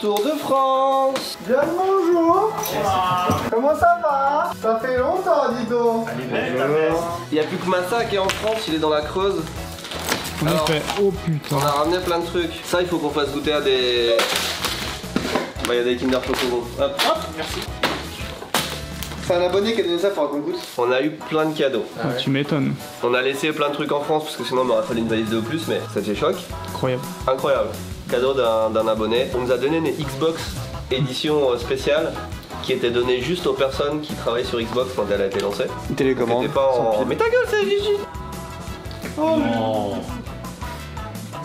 Tour de France. Bien le bonjour. Comment ça va? Ça fait longtemps, dis donc. Il n'y a plus que Massa qui est en France, il est dans la Creuse. Alors, oh putain. On a ramené plein de trucs. Ça, il faut qu'on fasse goûter à des... Bah, il y a des Kinder Chocobo. Hop. Hop, merci. C'est un abonné qui a donné ça pour qu'on goûte. On a eu plein de cadeaux. Ah ouais. Tu m'étonnes. On a laissé plein de trucs en France parce que sinon on m'aurait fallu une valise de plus, mais ça fait choc. Incroyable. Incroyable. Cadeau d'un abonné. On nous a donné une Xbox édition spéciale qui était donnée juste aux personnes qui travaillent sur Xbox quand elle a été lancée. Une télécommande. C'était pas en... Mais ta gueule, c'est Gigi. Oh non.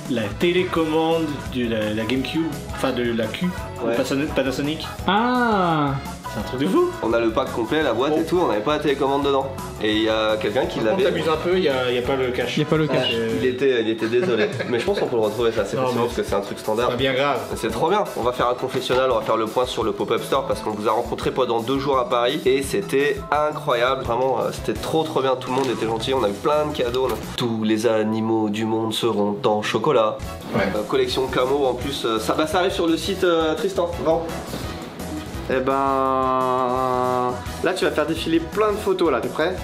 La télécommande de la GameCube, enfin de la Q, Ouais. Panasonic. Ah. C'est un truc de fou. On a le pack complet, la boîte et tout, on n'avait pas la télécommande dedans. Et il y a quelqu'un qui On l'avait. t'amuse un peu, il y a pas le cache. Y a pas le cache. Il était désolé. Mais je pense qu'on peut le retrouver ça assez Non, facilement mais parce que c'est un truc standard. Pas bien grave. C'est trop bien, on va faire un confessionnal, on va faire le point sur le pop-up store parce qu'on vous a rencontré pendant 2 jours à Paris et c'était incroyable, vraiment c'était trop bien, tout le monde était gentil, on a eu plein de cadeaux, tous les animaux du monde seront en chocolat, Ouais. Collection camo en plus, ça arrive sur le site Tristan, vend. Eh ben... Là, tu vas faire défiler plein de photos, là, t'es prêt?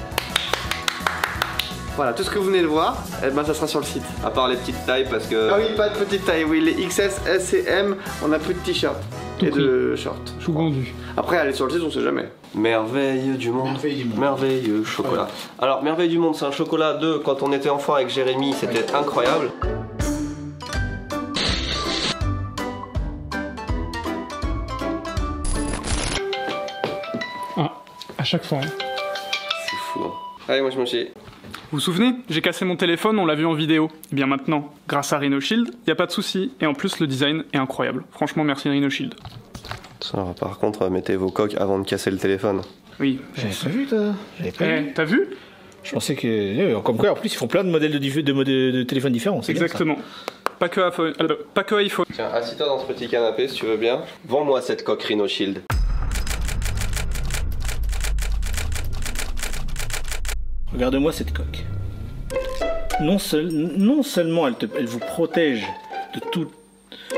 Voilà, tout ce que vous venez de voir, eh ben ça sera sur le site. À part les petites tailles parce que... Ah oui, pas de petite taille, oui, les XS, S et M, on n'a plus de t-shirts Tout et pris. de shorts. Tout vendu. Après, aller sur le site, on sait jamais. Merveille du monde, Merveille du monde. merveilleux chocolat. Alors Merveille du monde, c'est un chocolat de quand on était enfant avec Jérémy, c'était incroyable. Ah. À chaque fois. Hein. C'est fou. Hein. Allez, moi je me chie. Vous vous souvenez? J'ai cassé mon téléphone, on l'a vu en vidéo. Et bien maintenant, grâce à Rhino Shield, y a pas de souci. Et en plus, le design est incroyable. Franchement, merci Rhino Shield. Ça, par contre, mettez vos coques avant de casser le téléphone. Oui. J'avais pas vu, toi. J'avais pas vu. Eh, t'as vu? Je pensais que. Comme quoi, en plus, ils font plein de modèles de téléphones différents. C'est bien, ça. Exactement. Pas que iPhone. Pas que iPhone. Tiens, assis-toi dans ce petit canapé si tu veux bien. Vends-moi cette coque Rhino Shield. Regarde-moi cette coque. Non seulement elle vous protège de tout,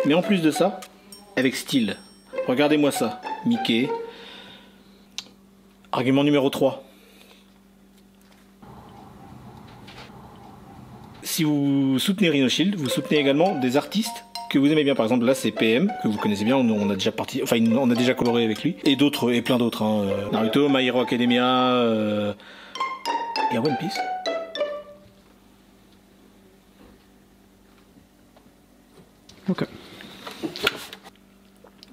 mais en plus de ça, avec style. Regardez-moi ça, Mickey. Argument numéro 3. Si vous soutenez Rhino Shield, vous soutenez également des artistes que vous aimez bien. Par exemple, là c'est PM, que vous connaissez bien, on a déjà on a déjà coloré avec lui. Et d'autres, et plein d'autres. Hein. Naruto, My Hero Academia, et One Piece. Ok.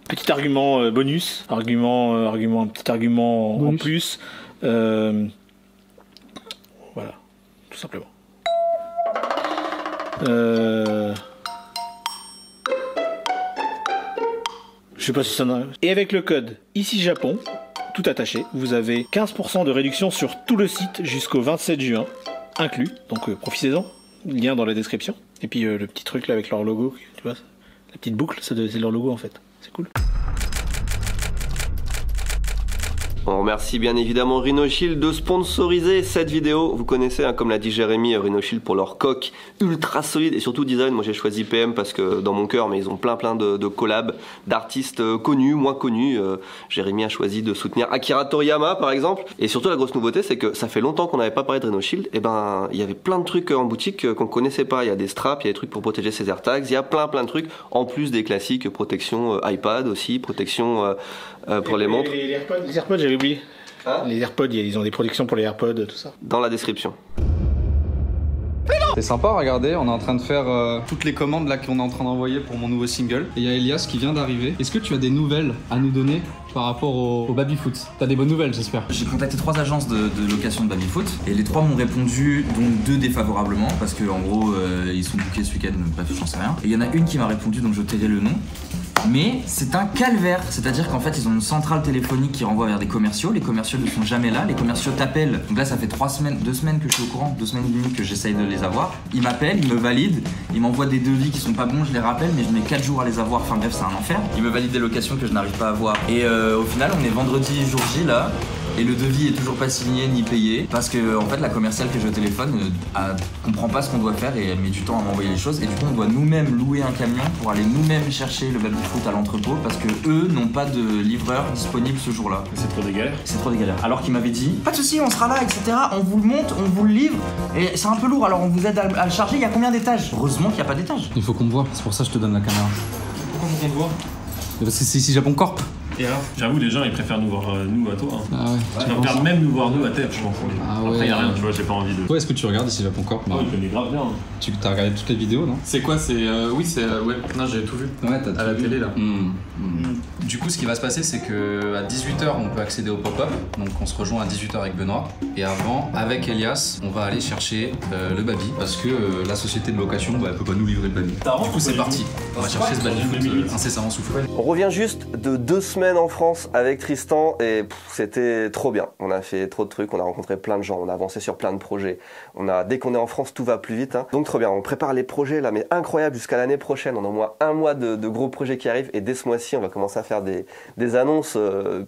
Petit argument bonus, un petit argument bonus. en plus. Voilà, tout simplement. Je sais pas si ça en a... Et avec le code ici Japon, tout attaché, vous avez 15% de réduction sur tout le site jusqu'au 27 juin, inclus. Donc profitez-en, lien dans la description. Et puis le petit truc là avec leur logo, tu vois, la petite boucle, c'est leur logo en fait. C'est cool. On remercie bien évidemment Rhino Shield de sponsoriser cette vidéo. Vous connaissez, hein, comme l'a dit Jérémy, Rhino Shield pour leur coque ultra solide et surtout design. Moi j'ai choisi PM parce que dans mon cœur, mais ils ont plein de collabs d'artistes connus, moins connus. Jérémy a choisi de soutenir Akira Toriyama par exemple. Et surtout la grosse nouveauté, c'est que ça fait longtemps qu'on n'avait pas parlé de Rhino Shield. Et ben il y avait plein de trucs en boutique qu'on connaissait pas. Il y a des straps, il y a des trucs pour protéger ses AirTags, il y a plein de trucs en plus des classiques protection iPad aussi, protection pour les montres. Les AirPods, j'avais oublié. Hein, Les AirPods, ils ont des protections pour les AirPods, tout ça. dans la description. C'est sympa, regardez, on est en train de faire toutes les commandes là qu'on est en train d'envoyer pour mon nouveau single. Et il y a Elias qui vient d'arriver. Est-ce que tu as des nouvelles à nous donner par rapport au baby-foot? T'as des bonnes nouvelles, j'espère. J'ai contacté 3 agences de location de baby-foot et les 3 m'ont répondu, dont 2 défavorablement parce que en gros ils sont bookés ce week-end, bref j'en sais rien. Et il y en a une qui m'a répondu, donc je tairai le nom. Mais c'est un calvaire, c'est-à-dire qu'en fait ils ont une centrale téléphonique qui renvoie vers des commerciaux, les commerciaux ne sont jamais là, les commerciaux t'appellent, donc là ça fait 2 semaines que je suis au courant, 2 semaines et demie que j'essaye de les avoir, ils m'appellent, ils me valident, ils m'envoient des devis qui sont pas bons, je les rappelle mais je mets 4 jours à les avoir, enfin bref c'est un enfer, ils me valident des locations que je n'arrive pas à avoir et au final on est vendredi jour J là, Et le devis est toujours pas signé ni payé parce que en fait la commerciale que j'ai au téléphone comprend pas ce qu'on doit faire et elle met du temps à m'envoyer les choses et du coup on doit nous-mêmes louer un camion pour aller nous-mêmes chercher le baby-foot à l'entrepôt parce que eux n'ont pas de livreur disponible ce jour-là. C'est trop des galères. C'est trop des galères. Alors qu'il m'avait dit pas de soucis, on sera là, etc. On vous le monte, on vous le livre et c'est un peu lourd alors on vous aide à le charger. Il y a combien d'étages? Heureusement qu'il n'y a pas d'étage. Il faut qu'on me voit, c'est pour ça que je te donne la caméra. Pourquoi on te voit? Parce que c'est ici Japon Corp. Et alors? J'avoue, les gens ils préfèrent nous voir nous à toi. Hein. Ah ouais. Ils préfèrent même nous voir nous à TF, je pense. Ah Après, ouais. y a rien, tu vois, j'ai pas envie de. Toi, est-ce que tu regardes ici Japon Corp? Ouais, je connais grave bien. Hein. Tu as regardé toutes les vidéos, non? C'est quoi? C'est oui, c'est ouais. Non, j'ai tout vu. Ouais, t'as À la télé là. Mmh. Du coup, ce qui va se passer, c'est que à 18h, on peut accéder au pop-up. Donc, on se rejoint à 18h avec Benoît. Et avant, avec Elias, on va aller chercher le baby parce que la société de location, elle peut pas nous livrer le baby. Du coup, c'est parti. On va chercher ce baby incessamment sous feu. On revient juste de 2 semaines en France avec Tristan et c'était trop bien. On a fait trop de trucs, on a rencontré plein de gens, on a avancé sur plein de projets. Dès qu'on est en France, tout va plus vite. Hein. Donc trop bien, on prépare les projets là, mais incroyable jusqu'à l'année prochaine. On a au moins 1 mois de gros projets qui arrivent et dès ce mois-ci, on va commencer à faire des annonces.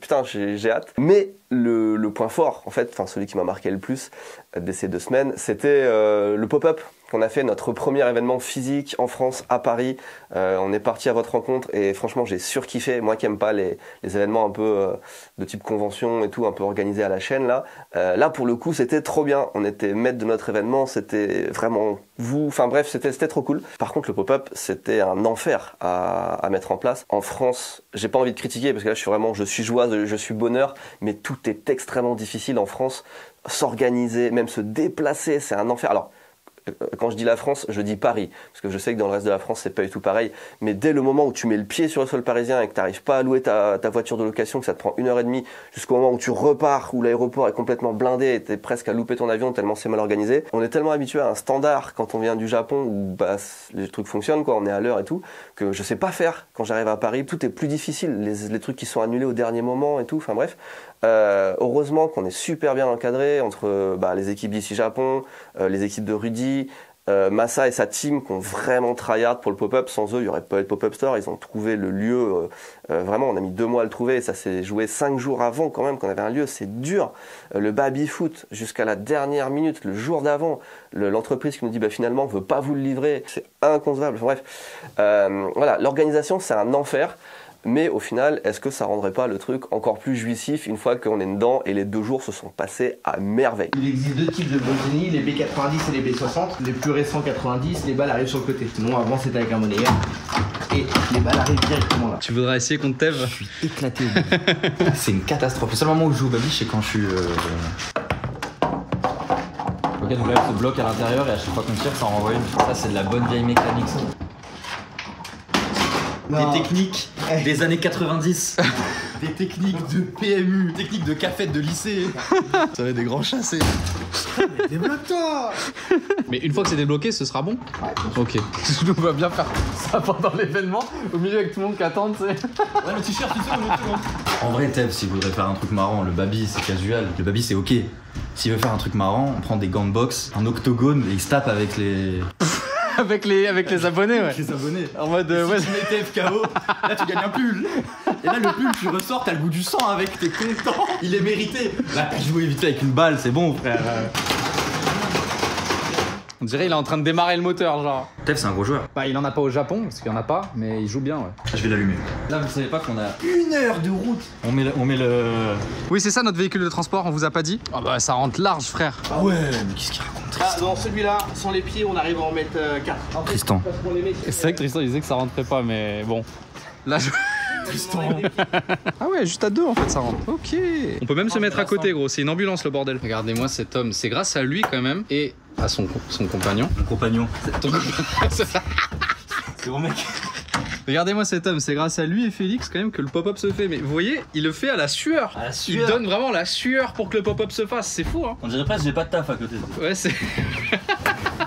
Putain, j'ai hâte. Mais le point fort, en fait, celui qui m'a marqué le plus de ces 2 semaines, c'était le pop-up. On a fait notre premier événement physique en France, à Paris. On est parti à votre rencontre et franchement, j'ai surkiffé. Moi qui aime pas les événements un peu de type convention et tout, un peu organisés à la chaîne là. Là, pour le coup, c'était trop bien. On était maître de notre événement, c'était vraiment vous. Enfin bref, c'était trop cool. Par contre, le pop-up, c'était un enfer à mettre en place. En France, j'ai pas envie de critiquer parce que là, je suis joie, je suis bonheur, mais tout est extrêmement difficile en France. S'organiser, même se déplacer, c'est un enfer. Alors, quand je dis la France, je dis Paris, parce que je sais que dans le reste de la France, c'est pas du tout pareil. Mais dès le moment où tu mets le pied sur le sol parisien et que tu n'arrives pas à louer ta voiture de location, que ça te prend 1h30, jusqu'au moment où tu repars, où l'aéroport est complètement blindé et tu es presque à louper ton avion tellement c'est mal organisé. On est tellement habitué à un standard quand on vient du Japon où les trucs fonctionnent, quoi, on est à l'heure et tout, que je sais pas faire. Quand j'arrive à Paris, tout est plus difficile. Les trucs qui sont annulés au dernier moment et tout, enfin bref. Heureusement qu'on est super bien encadré entre les équipes d'ici Japon, les équipes de Rudy, Massa et sa team qui ont vraiment tryhard pour le pop-up. Sans eux, il n'y aurait pas eu de pop-up store. Ils ont trouvé le lieu. Vraiment, on a mis 2 mois à le trouver. Et ça s'est joué 5 jours avant quand même qu'on avait un lieu. C'est dur. Le baby-foot jusqu'à la dernière minute, le jour d'avant, l'entreprise qui nous dit finalement on ne veut pas vous le livrer. C'est inconcevable. Enfin, bref, voilà, l'organisation c'est un enfer. Mais au final, est-ce que ça rendrait pas le truc encore plus jouissif une fois qu'on est dedans et les 2 jours se sont passés à merveille? Il existe 2 types de Bosini, les B90 et les B60. Les plus récents 90, les balles arrivent sur le côté. Sinon avant c'était avec un monnayeur et les balles arrivent directement là. Tu voudrais essayer contre Tev? Je suis éclaté. C'est une catastrophe. Le seul moment où je joue au baby, c'est quand je suis. Ok, donc là, elle se bloque à l'intérieur et à chaque fois qu'on tire, ça en renvoie une. Ça, c'est de la bonne vieille mécanique, ça. Des techniques des années 90. Des techniques de PMU, techniques de cafette de lycée. Ça va être des grands chassés. Débloque-toi! Mais une fois que c'est débloqué, ce sera bon? Ok. On va bien faire ça pendant l'événement, au milieu avec tout le monde qui attend, tu sais. Ouais, le t-shirt, tu sais, on est tout. En vrai, Tev, s'il voudrait faire un truc marrant, le baby, c'est casual. Le baby, c'est ok. S'il veut faire un truc marrant, on prend des gants de boxe, un octogone et il se tape avec les. avec les abonnés, ouais. Les abonnés. En mode. Ouais, si tu mets Tev KO, là tu gagnes un pull. Et là, le pull, tu ressors, t'as le goût du sang avec, t'es content. Il est mérité. Là, t'as joué vite fait avec une balle, c'est bon, frère. On dirait il est en train de démarrer le moteur, genre. Tev, c'est un gros joueur. Bah, il en a pas au Japon, parce qu'il y en a pas, mais il joue bien, ouais. Je vais l'allumer. Là, vous savez pas qu'on a 1 heure de route. On met le. Oui, c'est ça notre véhicule de transport, on vous a pas dit? Ah bah, ça rentre large, frère. Ah ouais, mais qu'est-ce qu'il raconte? Dans celui-là, sans les pieds, on arrive à en mettre 4. Tristan. C'est vrai que Tristan il disait que ça rentrait pas, mais bon. Là, je. Tristan. Ah ouais, juste à 2 en fait ça rentre. Ok. On peut même se mettre à côté, gros. C'est une ambulance le bordel. Regardez-moi cet homme. C'est grâce à lui quand même et à son compagnon. Mon compagnon. C'est bon mec. Regardez-moi cet homme, c'est grâce à lui et Félix quand même que le pop-up se fait. Mais vous voyez, il le fait à la sueur. À la sueur. Il donne vraiment la sueur pour que le pop-up se fasse. C'est fou, hein. On dirait presque que j'ai pas de taf à côté. Ouais, c'est.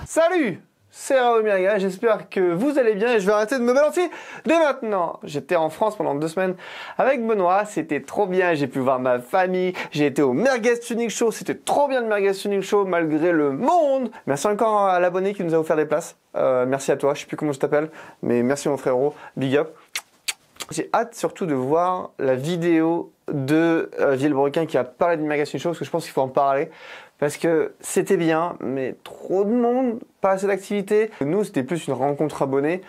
Salut, c'est Raoul Miraga, j'espère que vous allez bien et je vais arrêter de me balancer dès maintenant. J'étais en France pendant 2 semaines avec Benoît, c'était trop bien, j'ai pu voir ma famille, j'ai été au Merguez Tuning Show, c'était trop bien le Merguez Tuning Show malgré le monde. Merci encore à l'abonné qui nous a offert des places, merci à toi, je sais plus comment je t'appelle, mais merci mon frérot, big up. J'ai hâte surtout de voir la vidéo de Villebrequin qui a parlé d'Immigration Show, parce que je pense qu'il faut en parler. Parce que c'était bien, mais trop de monde, pas assez d'activité. Nous, c'était plus une rencontre abonnée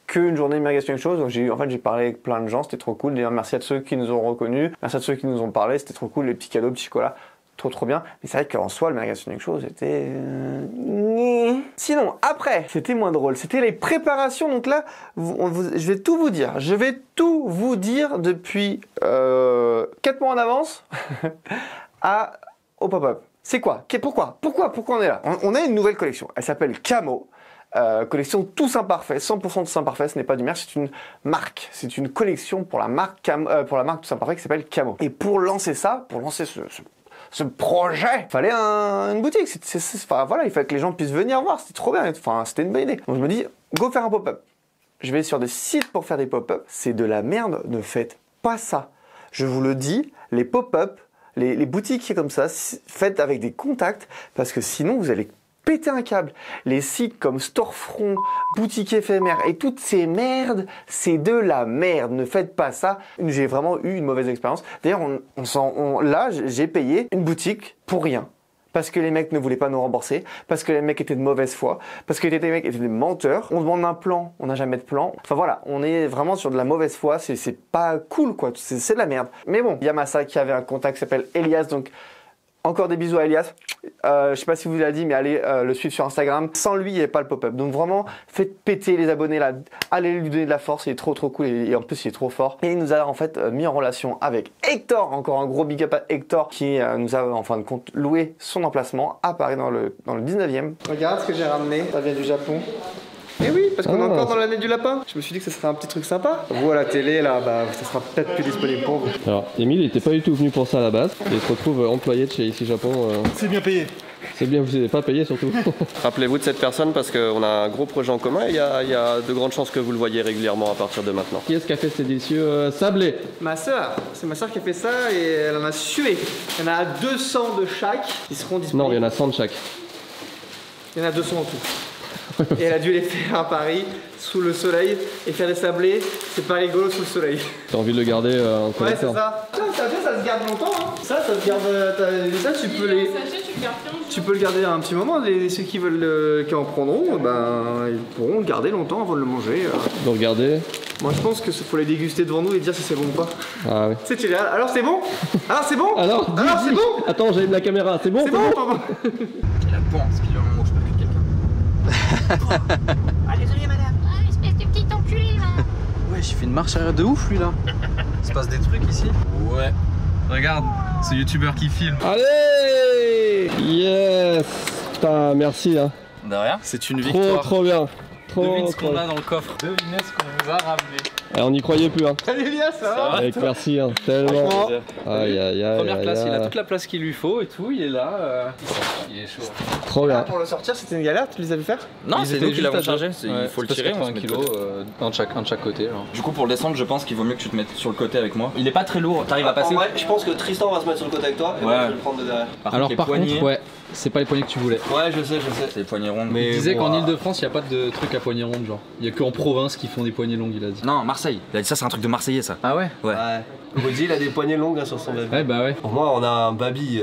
qu'une journée Immigration Show. Donc j'ai parlé avec plein de gens, c'était trop cool. D'ailleurs, merci à ceux qui nous ont reconnus, merci à ceux qui nous ont parlé, c'était trop cool, les petits cadeaux, petits chocolats. Trop bien. Mais c'est vrai qu'en soi, le Immigration Show, c'était... Sinon, après, c'était moins drôle. C'était les préparations. Donc là, je vais tout vous dire. Je vais tout vous dire depuis 4 mois en avance au pop-up. C'est quoi? Pourquoi on est là? On a une nouvelle collection. Elle s'appelle Camo. Collection Tous Imparfaits, 100% Tous Imparfaits, ce n'est pas du merch, c'est une marque. C'est une collection pour la marque Tous Imparfaits qui s'appelle Camo. Et pour lancer ça, pour lancer ce projet, il fallait une boutique. Voilà, il fallait que les gens puissent venir voir. C'était trop bien. Enfin, c'était une bonne idée. Donc je me dis, go faire un pop-up. Je vais sur des sites pour faire des pop-up. C'est de la merde. Ne faites pas ça. Je vous le dis, les pop-up, les boutiques comme ça, faites avec des contacts, parce que sinon vous allez péter un câble. Les sites comme Storefront, Boutique Éphémère et toutes ces merdes, c'est de la merde. Ne faites pas ça. J'ai vraiment eu une mauvaise expérience. D'ailleurs, là, j'ai payé une boutique pour rien. Parce que les mecs ne voulaient pas nous rembourser, parce que les mecs étaient de mauvaise foi, parce que les mecs étaient des menteurs. On demande un plan, on n'a jamais de plan. Enfin voilà, on est vraiment sur de la mauvaise foi, c'est pas cool quoi, c'est de la merde. Mais bon, il y a Massa qui avait un contact qui s'appelle Elias, donc encore des bisous à Elias. Je sais pas si vous l'avez dit, mais allez le suivre sur Instagram. Sans lui, il n'y avait pas le pop-up. Donc vraiment, faites péter les abonnés là. Allez lui donner de la force, il est trop cool et en plus il est trop fort. Et il nous a en fait mis en relation avec Hector. Encore un gros big up à Hector qui nous a en fin de compte loué son emplacement à Paris dans le 19e. Regarde ce que j'ai ramené, ça vient du Japon. Et oui, parce qu'on est encore dans l'année du lapin. Je me suis dit que ce serait un petit truc sympa. Vous à la télé là, ça sera peut-être plus disponible pour vous. Alors, Emile il était pas du tout venu pour ça à la base. Il se retrouve employé de chez Ici Japon. C'est bien payé. C'est bien, vous n'avez pas payé surtout. Rappelez-vous de cette personne parce qu'on a un gros projet en commun et il y a de grandes chances que vous le voyez régulièrement à partir de maintenant. Qui est-ce qui a fait ces délicieux sablés? Ma soeur. C'est ma soeur qui a fait ça et elle en a sué. Il y en a 200 de chaque qui seront disponibles. Non, il y en a 100 de chaque. Il y en a 200 en tout. Et elle a dû les faire à Paris, sous le soleil, et faire des sablés, c'est pas rigolo sous le soleil. T'as envie de le garder en collector? Ouais, c'est ça. Ça se garde longtemps, hein. Ça se garde. Ça, tu peux le garder un petit moment. Ceux qui veulent, qui en prendront, ils pourront le garder longtemps avant de le manger. De regarder. Moi, je pense que faut les déguster devant nous et dire si c'est bon ou pas. Ah oui. Tu sais, alors c'est bon? Alors c'est bon? Alors c'est bon? Attends, j'allume la caméra. C'est bon? C'est bon, pardon. Il a pense qu'il y a un moment où je percute quelqu'un. Ah désolé madame. Ah espèce de petit enculé là. Ouais, j'ai fait une marche arrière de ouf lui là. Il se passe des trucs ici. Ouais. Regarde, ce youtubeur qui filme. Allez! Yes! Putain, merci hein. De rien. C'est une victoire. Trop bien. Devine ce qu'on a dans le coffre. Devinez ce qu'on nous a ramené. On n'y croyait plus hein. Salut Elias, ça va? Avec merci hein, tellement. Aïe. Première classe, il a toute la place qu'il lui faut et tout, il est là. Il est chaud. Trop bien. Pour le sortir, c'était une galère, tu les avais fait? Non, c'est nous qui l'avons chargé. Il faut le tirer, on se met un de chaque côté. Genre. Du coup, pour le descendre, je pense qu'il vaut mieux que tu te mettes sur le côté avec moi. Il est pas très lourd, t'arrives à passer. En vrai, je pense que Tristan va se mettre sur le côté avec toi et moi je vais le prendre de derrière. Alors par contre, ouais, c'est pas les poignées que tu voulais. Ouais, je sais. C'est les poignées rondes. Mais il disait qu'en Ile-de-France, il n'y a pas de truc à poignées rondes, genre. Il y a qu'en province qui font des poignées longues, il a dit. Non, Marseille. Il a dit ça, c'est un truc de Marseillais, ça. Ah ouais? Ouais. Rudy, il a des poignées longues hein, sur son baby. Ouais, bah ouais. Pour moi, on a un baby.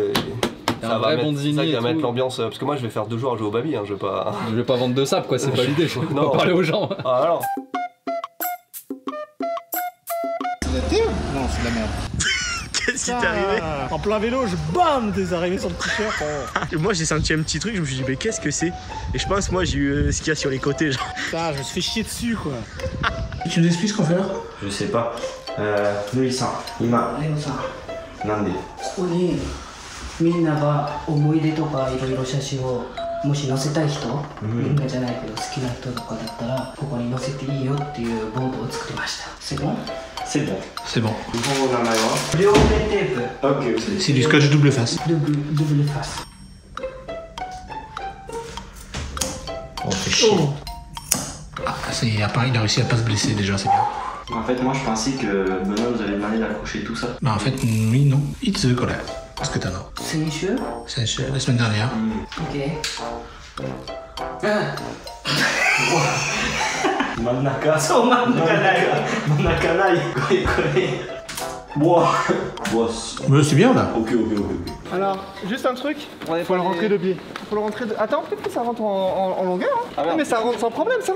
Ça va mettre l'ambiance. Parce que moi, je vais faire 2 jours à jouer au baby. Hein, je vais pas vendre de sable, quoi. C'est pas l'idée. Faut pas parler aux gens. Ah, alors. C'est la terre? Non, c'est de la merde. Qu'est-ce qui t'est arrivé? En plein vélo, bam, t'es arrivé sur le t-shirt. Moi j'ai senti un petit truc, je me suis dit mais qu'est-ce que c'est? Et je pense moi j'ai eu ce qu'il y a sur les côtés genre. Putain, je me suis fait chier dessus quoi. Tu nous expliques ce qu'on fait là? Je sais pas. Nui-san,今、なんで？ここにみんなが思い出とかいろいろ写真をもし載せたい人、みんなじゃないけど好きな人とかだったらここに載せていいよっていうボードを作りました。C'est bon? C'est bon. C'est bon. 日本語の名前は？両面テープ。Ok. C'est du scotch double face. Double face. On fait chier. Ah, ça y est, il a réussi à pas se blesser déjà, c'est bien. En fait, moi je pensais que Benoît nous allait demander d'accrocher tout ça. Bah en fait, oui, non. Itsu, quoi. Parce que t'as non. C'est la semaine dernière. Ok. Manaka. So Manaka Nai. Wow. Mais c'est bien là. Ok. Alors, juste un truc. Faut le rentrer de pied. Faut le rentrer de... Attends, peut-être que ça rentre en longueur. Hein. Mais ça rentre sans problème, Bah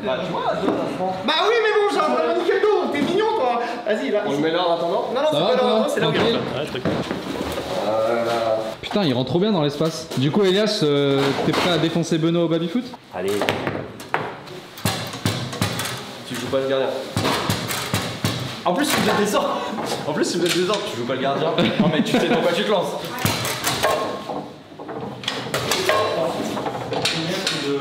oui, mais bon, j'ai un bras nickel d'eau. T'es mignon, toi. Vas-y, là. On le met là en attendant? Non, c'est pas là, c'est là où il Tranquille. rentre. Putain, il rentre trop bien dans l'espace. Du coup, Elias, t'es prêt à défoncer Benoît au baby-foot? Allez. Tu joues pas le gardien. En plus, tu me donnes des ordres. Tu joues pas le gardien. Non, mais tu sais dans quoi tu te lances.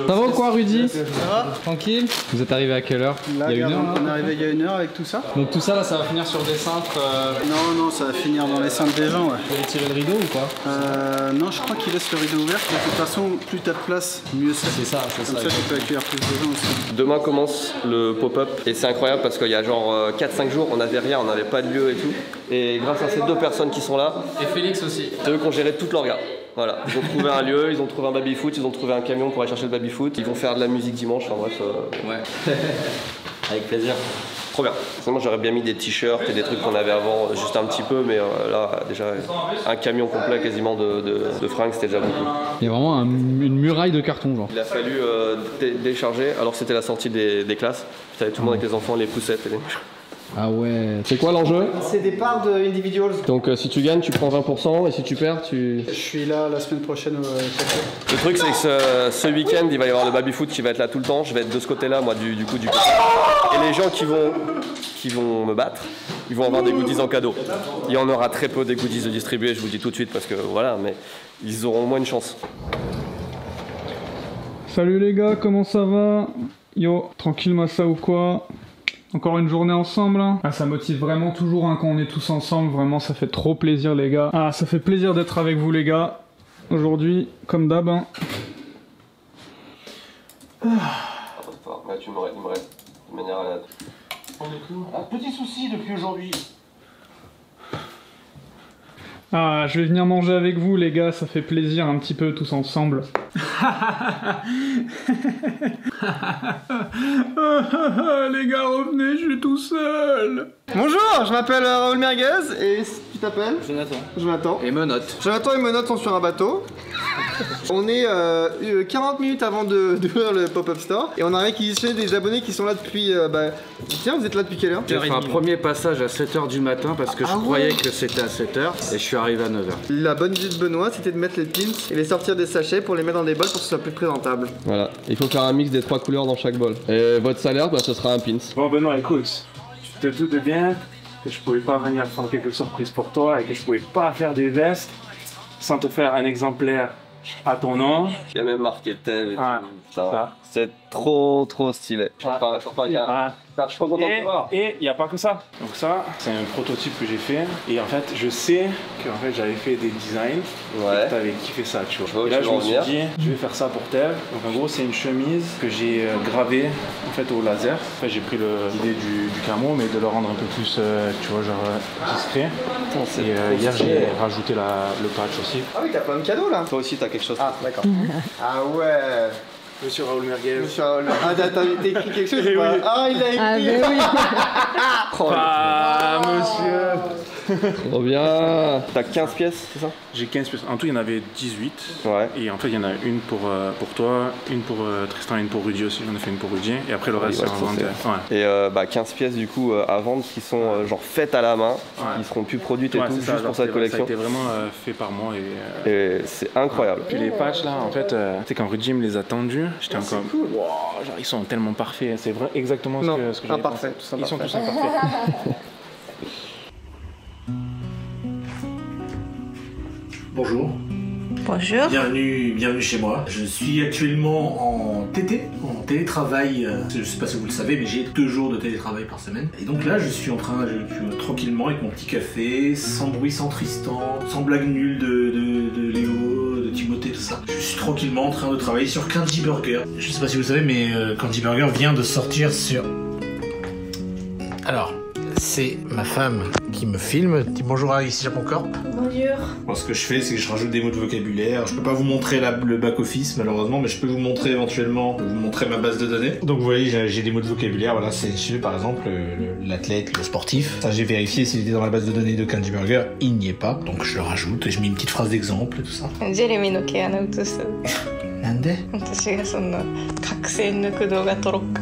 Ça va ou quoi, Rudy? Ça va? Tranquille? Vous êtes arrivé à quelle heure? Là, il y a une heure là? on est arrivé il y a une heure avec tout ça. Donc tout ça là, ça va finir sur des cintres. Non, ça va finir dans les cintres des gens, ouais. Tu vas tirer le rideau ou pas? Non, je crois qu'il laisse le rideau ouvert. De toute façon, plus t'as de place, mieux c'est. C'est ça. Comme ça, tu peux accueillir plus de gens aussi. Demain commence le pop-up et c'est incroyable parce qu'il y a genre 4-5 jours, on n'avait rien, on n'avait pas de lieu et tout. Et grâce à ces deux personnes qui sont là, Et Félix aussi. c'est eux qui ont géré toute l'orga. Voilà, ils ont trouvé un lieu, ils ont trouvé un baby-foot, ils ont trouvé un camion pour aller chercher le baby-foot, ils vont faire de la musique dimanche, enfin bref. Ouais. Avec plaisir. Trop bien. Moi j'aurais bien mis des t-shirts et des trucs qu'on avait avant, juste un petit peu, mais là déjà un camion complet quasiment de fringues, c'était déjà beaucoup. Il y a vraiment une muraille de carton, genre. Il a fallu décharger, alors c'était la sortie des classes, tu avais tout le monde avec les enfants, les poussettes et les... Ah ouais. C'est quoi l'enjeu? C'est des parts de individuals. Donc si tu gagnes, tu prends 20% et si tu perds, tu... Je suis là la semaine prochaine au café. Le truc c'est que ce week-end, il va y avoir le baby-foot qui va être là tout le temps, je vais être de ce côté-là, moi du côté. Et les gens qui vont me battre, ils vont avoir des goodies en cadeau. Il y en aura très peu des goodies de distribuer, je vous dis tout de suite, parce que voilà, mais ils auront au moins une chance. Salut les gars, comment ça va? Yo, tranquille massa ou quoi? Encore une journée ensemble hein. Ah, ça motive vraiment toujours hein, quand on est tous ensemble, vraiment ça fait trop plaisir les gars. Ah, ça fait plaisir d'être avec vous les gars. Aujourd'hui, comme d'hab hein. Tu me restes de manière à la... Un petit souci depuis aujourd'hui. Ah, je vais venir manger avec vous les gars, ça fait plaisir un petit peu tous ensemble. Les gars, revenez, je suis tout seul. Bonjour, je m'appelle Raoul Merguez et tu t'appelles? Jonathan. Et Menottes. Jonathan et Menottes sont sur un bateau. On est 40 minutes avant d'ouvrir le pop-up store et on a réquisitionné des abonnés qui sont là depuis... Tiens, vous êtes là depuis quelle heure? J'ai fait un premier passage à 7h du matin parce que je croyais que c'était à 7h et je suis arrivé à 9h. La bonne idée de Benoît, c'était de mettre les pins et les sortir des sachets pour les mettre dans des bols pour que ce soit plus présentable. Voilà, il faut faire un mix des 3 couleurs dans chaque bol. Et votre salaire, bah, ce sera un pins. Bon Benoît, écoute, tu te doutes bien que je pouvais pas venir faire quelques surprises pour toi et que je pouvais pas faire des vestes sans te faire un exemplaire à ton nom. Il y a même marqué tel et Ouais, tout. Ça. C'est trop stylé. Je suis pas content de te voir. Et il n'y a pas que ça. Donc ça, c'est un prototype que j'ai fait. Et en fait, je sais que j'avais fait des designs. Ouais. Et que tu avais kiffé ça, tu vois. Je vois où Et là, tu je veux me suis en dit, je vais faire ça pour Tev. Donc en gros, c'est une chemise que j'ai gravée en fait au laser. En fait, j'ai pris l'idée du camo, mais de le rendre un peu plus, tu vois, genre discret. Et hier, j'ai rajouté le patch aussi. Ah oui, t'as plein de cadeaux là. Toi aussi, t'as quelque chose. Ah, d'accord. Ah ouais. Monsieur Raoul Merguez. Monsieur Raoul Merguez. Ah, t'as écrit quelque chose ou pas? Ah, il a écrit. Ah, ben oui. Ah, monsieur. Trop bien. T'as 15 pièces, c'est ça? J'ai 15 pièces. En tout, il y en avait 18. Ouais. Et en fait, il y en a une pour toi, une pour Tristan et une pour Rudy aussi. J'en ai fait une pour Rudy. Et après, le reste, c'est en vente. Ouais. Et 15 pièces du coup à vendre qui sont genre faites à la main, qui seront plus produites et tout, juste pour cette collection. Ça a été vraiment fait par moi. Et c'est incroyable. Puis les patchs là, en fait, tu sais, quand Rudy me les a tendus, j'étais encore. Cool. Wow, genre, ils sont tellement parfaits. C'est vrai, exactement ce que j'avais imparfait. pensé. Ils sont tous imparfaits. Bonjour. Bonjour. Bienvenue chez moi. Je suis actuellement en TT, en télétravail. Je sais pas si vous le savez, mais j'ai 2 jours de télétravail par semaine. Et donc là, je suis tranquillement avec mon petit café, sans bruit, sans Tristan, sans blague nulle de Léo, de Timothée, tout ça. Je suis tranquillement en train de travailler sur Crunchy Burger. Je sais pas si vous le savez, mais Crunchy Burger vient de sortir sur... Alors... C'est ma femme qui me filme. Dis bonjour à Ici Japon Corp. Bonjour. Bon, ce que je fais, c'est que je rajoute des mots de vocabulaire. Je peux pas vous montrer le back-office, malheureusement, mais je peux vous montrer éventuellement, vous montrer ma base de données. Donc vous voyez, j'ai des mots de vocabulaire. Voilà, c'est par exemple l'athlète, le sportif. Ça, j'ai vérifié s'il était dans la base de données de Kanji Burger. Il n'y est pas. Donc je le rajoute et je mets une petite phrase d'exemple et tout ça. Jérémy no毛穴移す。なんで？私がそんな角栓抜く動画撮ろっか。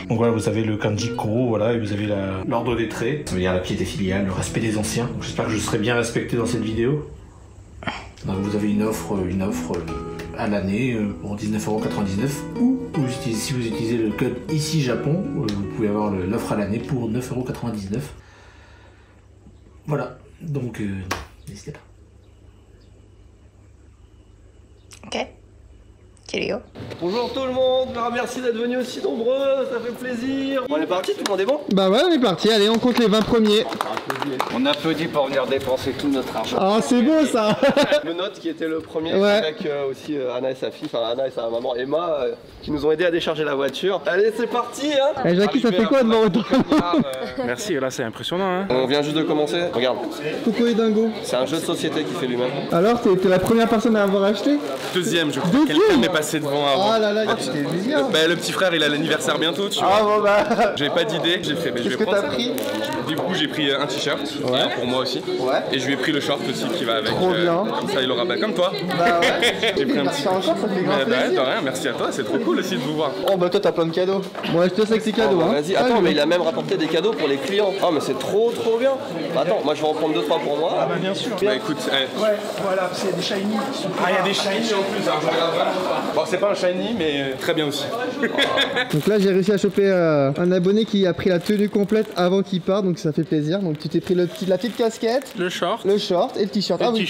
Donc voilà, vous avez le kanji koro, voilà, et vous avez l'ordre des traits. Ça veut dire la piété filiale, le respect des anciens. Donc j'espère que je serai bien respecté dans cette vidéo. Donc vous avez une offre à l'année pour 19,99 €. Ou si vous utilisez le code Ici Japon, vous pouvez avoir l'offre à l'année pour 9,99 €. Voilà, donc n'hésitez pas. Ok. Cheerio. Bonjour tout le monde, merci d'être venus aussi nombreux, ça fait plaisir. On est parti, tout le monde est bon? Bah ouais, on est parti, allez, on compte les 20 premiers. On applaudit pour venir dépenser tout notre argent. Ah, c'est beau ça. Le note qui était le premier, ouais. Avec aussi Anna et sa fille, enfin Anna et sa maman Emma, qui nous ont aidé à décharger la voiture. Allez, c'est parti hein. Eh Jackie, ça fait quoi devant autant? Merci, là c'est impressionnant hein. On vient juste de commencer, regarde. Coco et Dingo. C'est un jeu de société qui fait lui-même. Alors, t'es la première personne à avoir acheté? Deuxième, je crois. Quelqu'un m'est passé devant avant. Ah là là, tu t'es vu bien. Bah, le petit frère, il a l'anniversaire bientôt, tu vois. Ah bon bah. J'avais pas d'idée, j'ai fait, mais je vais prendre ça. Qu'est-ce que t'as pris? Du coup, j'ai pris un t-shirt, et un pour moi aussi. Ouais. Et je lui ai pris le short aussi qui va avec. Trop bien. Comme ça, il aura comme toi. Bah ouais. J'ai pris un petit. Encore, ça fait grand Bah, plaisir. de rien, merci à toi, c'est trop cool aussi de vous voir. Oh bah toi t'as plein de cadeaux. Moi je te sais que c'est cadeau hein. Vas-y, attends, mais il a même rapporté des cadeaux pour les clients. Oh mais c'est trop bien. Bah, attends, moi je vais en prendre 2-3 pour moi. Ah bah bien sûr. Bah écoute, ouais, voilà, c'est des shiny. Ah, il y a des shiny en plus, alors je regarde vraiment pas. Bon, c'est pas un shiny, mais très bien aussi. Donc là j'ai réussi à choper un abonné qui a pris la tenue complète avant qu'il parte, donc ça fait plaisir. Donc tu t'es pris la petite casquette, le short et le t-shirt. Ah oui,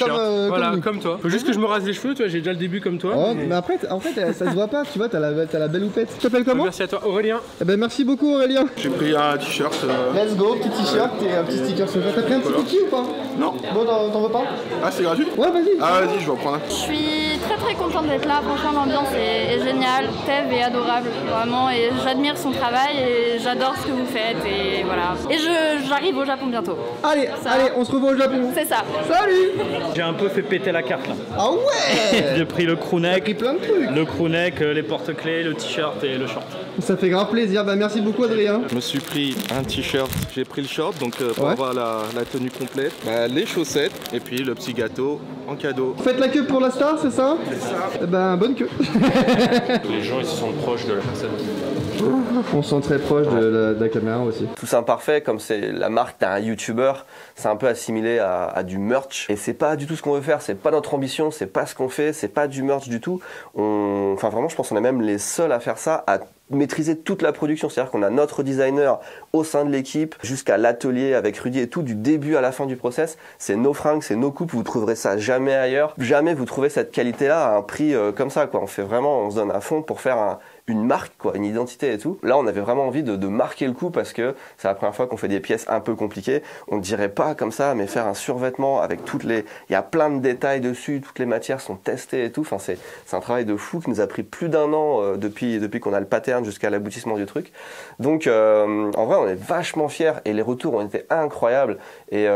voilà, comme toi. Faut juste que je me rase les cheveux, toi, j'ai déjà le début comme toi. Oh, mais après, en fait, ça se voit pas, tu vois, t'as la belle houppette. Tu t'appelles comment? Merci à toi, Aurélien. Eh ben merci beaucoup Aurélien. J'ai pris un t-shirt. Let's go, petit t-shirt et un petit sticker sur. T'as pris un petit cookie ou pas? Non. Bon, t'en veux pas? Ah, c'est gratuit? Ouais, vas-y. Ah, vas-y, je vais en prendre un. Je suis très contente d'être là, franchement l'ambiance est géniale, Tev est adorable, vraiment, et j'admire son travail et j'adore ce que vous faites et voilà. Et j'arrive au Japon bientôt. Allez, on se revoit au Japon. C'est ça. Salut. J'ai un peu fait péter la carte là. Ah ouais. J'ai pris le crewneck, plein de trucs. Le crewneck, les porte-clés, le t-shirt et le short. Ça fait grave plaisir, bah merci beaucoup Adrien. Je me suis pris un t-shirt, j'ai pris le short donc pour avoir la tenue complète, les chaussettes et puis le petit gâteau en cadeau. Faites la queue pour la star, c'est ça? C'est ça. Eh ben bonne queue. Les gens ils se sentent proches de la personne. On se sent très proche de la caméra aussi. Tous Imparfaits, comme c'est la marque d'un youtubeur, c'est un peu assimilé à du merch. Et c'est pas du tout ce qu'on veut faire, c'est pas notre ambition, c'est pas ce qu'on fait, c'est pas du merch du tout. Enfin vraiment, je pense qu'on est même les seuls à faire ça, à maîtriser toute la production. C'est-à-dire qu'on a notre designer au sein de l'équipe, jusqu'à l'atelier avec Rudy et tout, du début à la fin du process. C'est nos fringues, c'est nos coupes, vous trouverez ça jamais ailleurs. Jamais vous trouvez cette qualité-là à un prix comme ça, quoi. On fait vraiment, on se donne à fond pour faire une marque, quoi, une identité et tout. Là, on avait vraiment envie de marquer le coup parce que c'est la première fois qu'on fait des pièces un peu compliquées. On ne dirait pas comme ça, mais faire un survêtement avec il y a plein de détails dessus, toutes les matières sont testées et tout. Enfin, c'est un travail de fou qui nous a pris plus d'1 an depuis qu'on a le pattern jusqu'à l'aboutissement du truc. Donc, en vrai, on est vachement fiers et les retours ont été incroyables. Et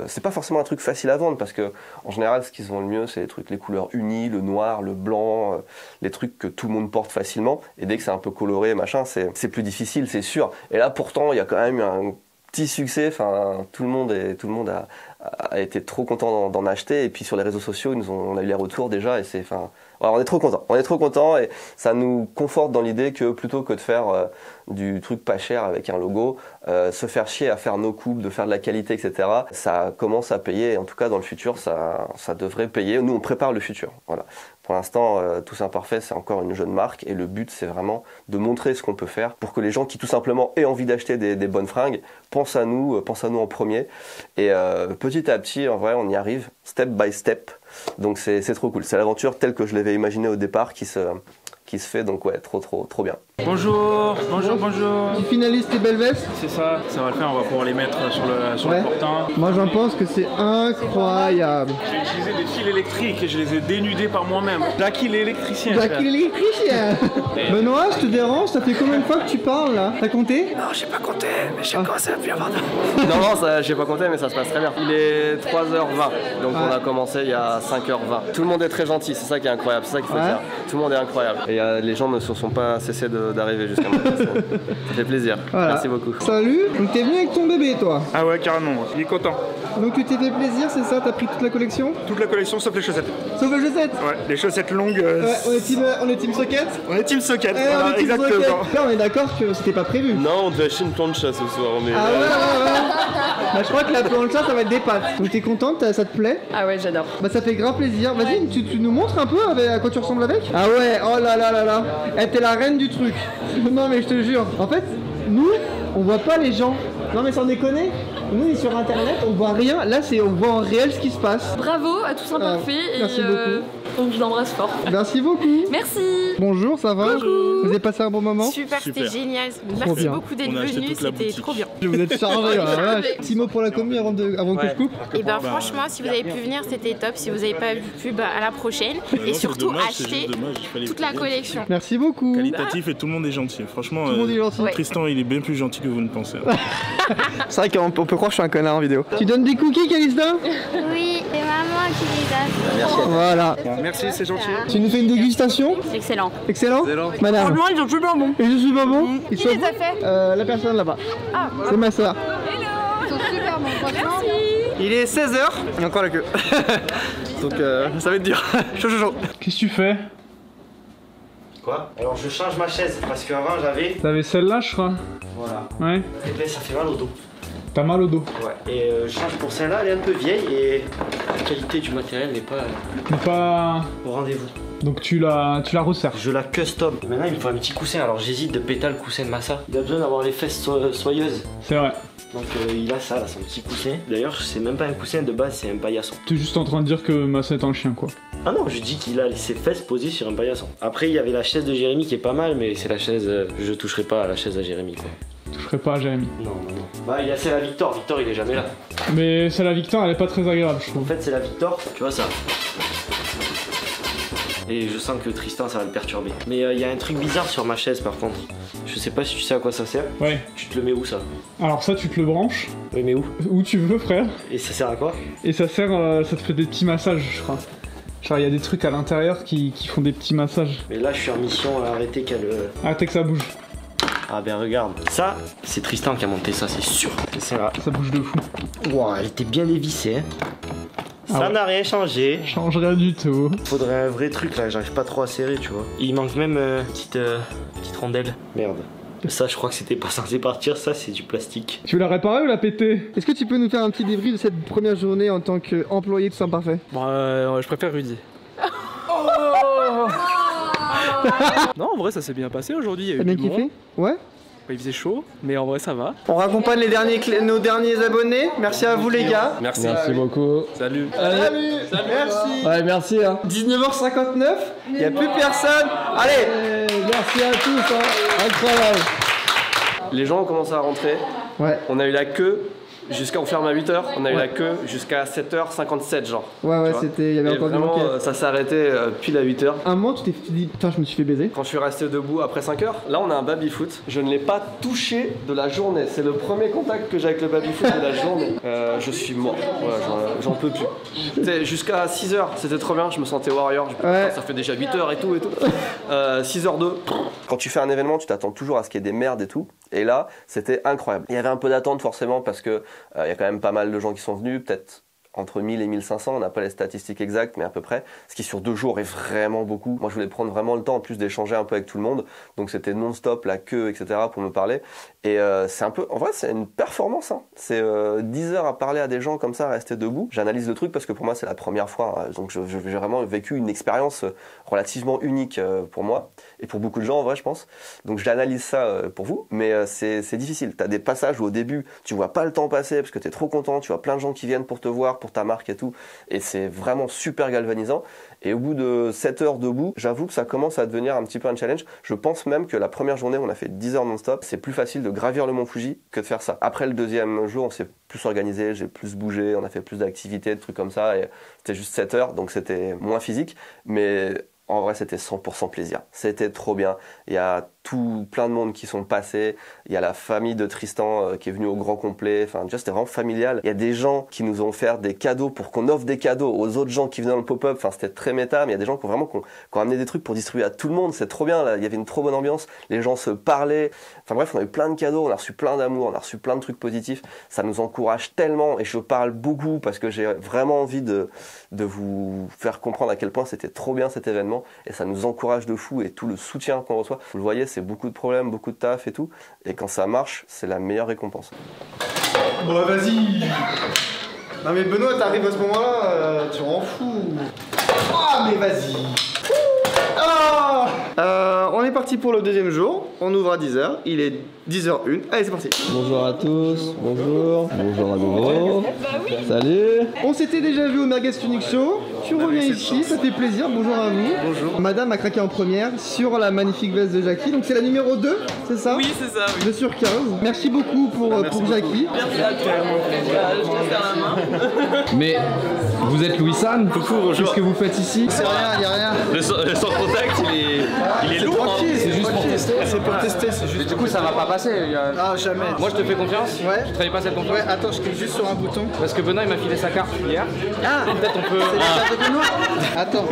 c'est pas forcément un truc facile à vendre parce que, en général, ce qui se vend le mieux, c'est les couleurs unies, le noir, le blanc, les trucs que tout le monde porte facilement. Et dès que c'est un peu coloré, machin, c'est plus difficile, c'est sûr. Et là, pourtant, il y a quand même eu un petit succès. Enfin, tout le monde a été trop content d'en acheter. Et puis sur les réseaux sociaux, on a eu les retours déjà. Et on est trop content. On est trop content et ça nous conforte dans l'idée que plutôt que de faire du truc pas cher avec un logo, se faire chier à faire nos coupes, de faire de la qualité, etc. Ça commence à payer. Et en tout cas, dans le futur, ça devrait payer. Nous, on prépare le futur. Voilà. Pour l'instant, Tous Imparfaits, c'est encore une jeune marque et le but, c'est vraiment de montrer ce qu'on peut faire pour que les gens qui tout simplement aient envie d'acheter des bonnes fringues pensent à nous en premier. Et petit à petit, en vrai, on y arrive, step by step. Donc c'est trop cool. C'est l'aventure telle que je l'avais imaginée au départ qui se qui se fait, donc ouais, trop bien. Bonjour. Tu finalises tes belles vestes? C'est ça va le faire, on va pouvoir les mettre sur le portant. Moi j'en pense que c'est incroyable. J'ai utilisé des fils électriques et je les ai dénudés par moi-même. Jackie l'électricien. Benoît, je te dérange, ça fait combien de fois que tu parles là? T'as compté? Non, j'ai pas compté, mais j'ai commencé à plus avoir Non, ça, j'ai pas compté, mais ça se passe très bien. Il est 3h20, donc on a commencé il y a 5h20. Tout le monde est très gentil, c'est ça qui est incroyable, c'est ça qui fait plaisir. Tout le monde est incroyable. Et les gens ne se sont pas cessés d'arriver jusqu'à maintenant. Ça fait plaisir. Voilà. Merci beaucoup. Salut, donc t'es venu avec ton bébé toi? Ah ouais, carrément, il est content. Donc tu t'es fait plaisir, c'est ça? T'as pris toute la collection? Toute la collection sauf les chaussettes. Sauf les chaussettes? Ouais, les chaussettes longues. Ouais, on est team socket? On est team socket, voilà, exactement. Là on est d'accord que c'était pas prévu. Non, on devait acheter une plancha ce soir, mais... Ah ouais. Bah je crois que la plancha ça va être des pâtes. Donc t'es contente, ça te plaît? Ah ouais, j'adore. Bah ça fait grave plaisir. Vas-y, tu nous montres un peu à quoi tu ressembles avec? Ah ouais, oh là là là là. Elle était la reine du truc. Non mais je te jure. En fait, nous, on voit pas les gens. Non mais sans déconner. Nous on est sur internet, on voit rien. Là on voit en réel ce qui se passe. Bravo à tous imparfaits merci beaucoup. Donc je l'embrasse fort. Merci beaucoup. Merci. Bonjour, ça va? Bonjour. Vous avez passé un bon moment? Super, c'était génial. Merci beaucoup d'être venu, c'était trop bien. Vous êtes chargé. Petit mot pour la commune avant que je coupe. Et ben franchement, si vous avez pu venir, c'était top. Si vous n'avez pas pu, à la prochaine. Et surtout acheter toute la collection. Merci beaucoup. Qualitatif et tout le monde est gentil. Franchement, tout le monde est gentil. Tristan il est bien plus gentil que vous ne pensez. C'est vrai qu'on peut croire que je suis un connard en vidéo. Tu donnes des cookies, Calista? Oui, c'est maman qui les donne. Merci. Voilà. Merci, c'est gentil. Tu nous fais une dégustation? Excellent. Excellent. Madame. Franchement, ils sont super bons. Et je suis pas bon? Qui les a fait? La personne là-bas. Ah, c'est ma soeur. Hello. Ils sont super bons, franchement. Merci. Il est 16h. Il y a encore la queue. Donc ça va être dur. Chaud. Qu'est-ce que tu fais? Quoi? Alors je change ma chaise parce qu'avant j'avais... T'avais celle-là, je crois. Voilà. Ouais. Et ben ça fait mal au dos. T'as mal au dos. Ouais. Et je change pour celle-là, elle est un peu vieille et la qualité du matériel n'est pas au rendez-vous. Donc tu la resserres. Je la custom. Maintenant il me faut un petit coussin, alors j'hésite de pétale coussin de massa. Il a besoin d'avoir les fesses soyeuses. C'est vrai. Donc il a ça là, son petit coussin. D'ailleurs c'est même pas un coussin de base, c'est un paillasson. T'es juste en train de dire que Massa est un chien quoi. Ah non, je dis qu'il a ses fesses posées sur un paillasson. Après il y avait la chaise de Jérémy qui est pas mal, mais c'est la chaise, je toucherai pas à la chaise à Jérémy quoi. Tu toucherais pas à Jérémy? Non. Bah il y a c'est la Victor, il est jamais là. Mais c'est la Victor, elle est pas très agréable je trouve. En fait c'est la Victor, tu vois ça. Et je sens que Tristan ça va le perturber. Mais il y a un truc bizarre sur ma chaise par contre. Je sais pas si tu sais à quoi ça sert. Ouais. Tu te le mets où ça? Alors ça tu te le branches. Oui mais où? Où tu veux frère. Et ça sert à quoi? Et ça sert, ça te fait des petits massages je crois. Genre il y a des trucs à l'intérieur qui font des petits massages. Mais là je suis en mission à arrêter qu'elle... Arrêtez que ça bouge. Ah ben regarde, ça c'est Tristan qui a monté ça c'est sûr. Ça bouge de fou. Wow, elle était bien dévissée hein. Ça n'a rien changé. Change rien du tout. Faudrait un vrai truc là, j'arrive pas trop à serrer tu vois. Il manque même petite rondelle. Merde. Ça je crois que c'était pas censé partir, ça c'est du plastique. Tu veux la réparer ou la péter? Est-ce que tu peux nous faire un petit débrief de cette première journée en tant qu'employé de Soins Parfaits? Bon, je préfère Rudy. Non, en vrai ça s'est bien passé aujourd'hui. T'as bien kiffé? Ouais. Il faisait chaud, mais en vrai ça va. On raccompagne nos derniers abonnés. Merci à vous les gars. Merci. Merci beaucoup. Salut. Salut. Merci. Ouais, merci. Hein. 19h59, il n'y a plus personne. Allez. Merci à tous. Hein. Incroyable. Les gens ont commencé à rentrer. Ouais. On a eu la queue. On ferme à 8h, on a eu la queue jusqu'à 7h57 genre. Ouais, il y avait encore vraiment, des manquettes. ça s'est arrêté pile à 8h. Un moment tu t'es dit, putain je me suis fait baiser. Quand je suis resté debout après 5h, là on a un baby-foot. Je ne l'ai pas touché de la journée. C'est le premier contact que j'ai avec le baby-foot de la journée. Je suis mort, j'en peux plus. Jusqu'à 6h, c'était trop bien, je me sentais warrior. Ça fait déjà 8h et tout. 6h02. Quand tu fais un événement, tu t'attends toujours à ce qu'il y ait des merdes et tout. Et là, c'était incroyable. Il y avait un peu d'attente forcément parce que il y a quand même pas mal de gens qui sont venus, peut-être entre 1000 et 1500, on n'a pas les statistiques exactes, mais à peu près. Ce qui sur 2 jours est vraiment beaucoup. Moi, je voulais prendre vraiment le temps en plus d'échanger un peu avec tout le monde. Donc c'était non-stop, la queue, etc. pour me parler. Et c'est un peu, en vrai, c'est une performance. Hein. C'est 10 heures à parler à des gens comme ça, à rester debout. J'analyse le truc parce que pour moi, c'est la première fois. Hein. Donc j'ai vraiment vécu une expérience relativement unique pour moi et pour beaucoup de gens en vrai, je pense. Donc j'analyse ça pour vous, mais c'est difficile. T'as des passages où au début, tu vois pas le temps passer parce que t'es trop content. Tu vois plein de gens qui viennent pour te voir. pour ta marque et tout. Et c'est vraiment super galvanisant. Et au bout de 7 heures debout, j'avoue que ça commence à devenir un petit peu un challenge. Je pense même que la première journée où on a fait 10 heures non-stop, c'est plus facile de gravir le mont Fuji que de faire ça. Après le deuxième jour, on s'est plus organisé, j'ai plus bougé, on a fait plus d'activités, de trucs comme ça. Et c'était juste 7 heures, donc c'était moins physique. Mais en vrai, c'était 100% plaisir. C'était trop bien. Il y a plein de monde qui sont passés. Il y a la famille de Tristan qui est venue au grand complet. Enfin, déjà, c'était vraiment familial. Il y a des gens qui nous ont offert des cadeaux pour qu'on offre des cadeaux aux autres gens qui venaient dans le pop-up. Enfin, c'était très méta, mais il y a des gens qui ont amené des trucs pour distribuer à tout le monde. C'est trop bien. Là. Il y avait une trop bonne ambiance. Les gens se parlaient. Enfin bref, on a eu plein de cadeaux. On a reçu plein d'amour. On a reçu plein de trucs positifs. Ça nous encourage tellement. Et je parle beaucoup parce que j'ai vraiment envie de vous faire comprendre à quel point c'était trop bien cet événement. Et ça nous encourage de fou. Et tout le soutien qu'on reçoit, vous le voyez, c'est beaucoup de problèmes, beaucoup de taf et tout. Et quand ça marche, c'est la meilleure récompense. Bon bah vas-y. Non mais Benoît, t'arrives à ce moment-là, tu rends fou. Ah mais vas-y. On est parti pour le deuxième jour. On ouvre à 10h. Il est 10h01. Allez, c'est parti. Bonjour à tous. Bonjour. Bonjour à nouveau. Salut. On s'était déjà vu au Merguez Tunic Show. Tu reviens ici, ça fait plaisir. Bonjour à vous. Bonjour. Madame a craqué en première sur la magnifique veste de Jackie. Donc c'est la numéro 2, c'est ça? Oui, c'est ça. Oui. 2 sur 15. Merci beaucoup pour Jackie. Merci à toi. Je te serre la main. Mais vous êtes Louis San? Coucou, bonjour. Qu'est-ce que vous faites ici? C'est rien, il y a rien. Le sans contact, il est lourd. Tranquille, c'est juste pour tester. C'est pour tester, c'est juste. Mais du coup, ça va pas passer. Ah, jamais. Moi, je te fais confiance. Ouais. Tu travailles pas cette confiance? Ouais, attends, je clique juste sur un bouton. Parce que Benoît, il m'a filé sa carte hier. Ah, peut-être on peut. C'est la carte de Benoît. Attends.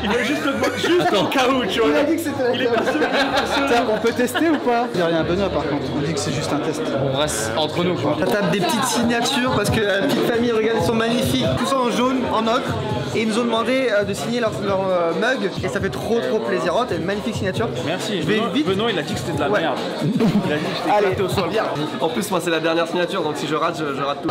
Il veut juste au cas où, tu vois. Il a dit que c'était la carte. On peut tester ou pas? Il n'y a rien Benoît par contre. On dit que c'est juste un test. On reste entre nous, quoi. Ça tape des petites signatures parce que la petite famille, regarde, ils sont magnifiques. Tout ça en jaune, en ocre. Et ils nous ont demandé de signer leur mug. Et ça fait trop plaisir. Oh, t'as une magnifique signature. Merci. Je vais vite. Benoît, il a dit que c'était de la merde. Il a dit que j'étais éclaté au sol. En plus, moi, c'est la dernière signature, donc si je rate, je rate tout.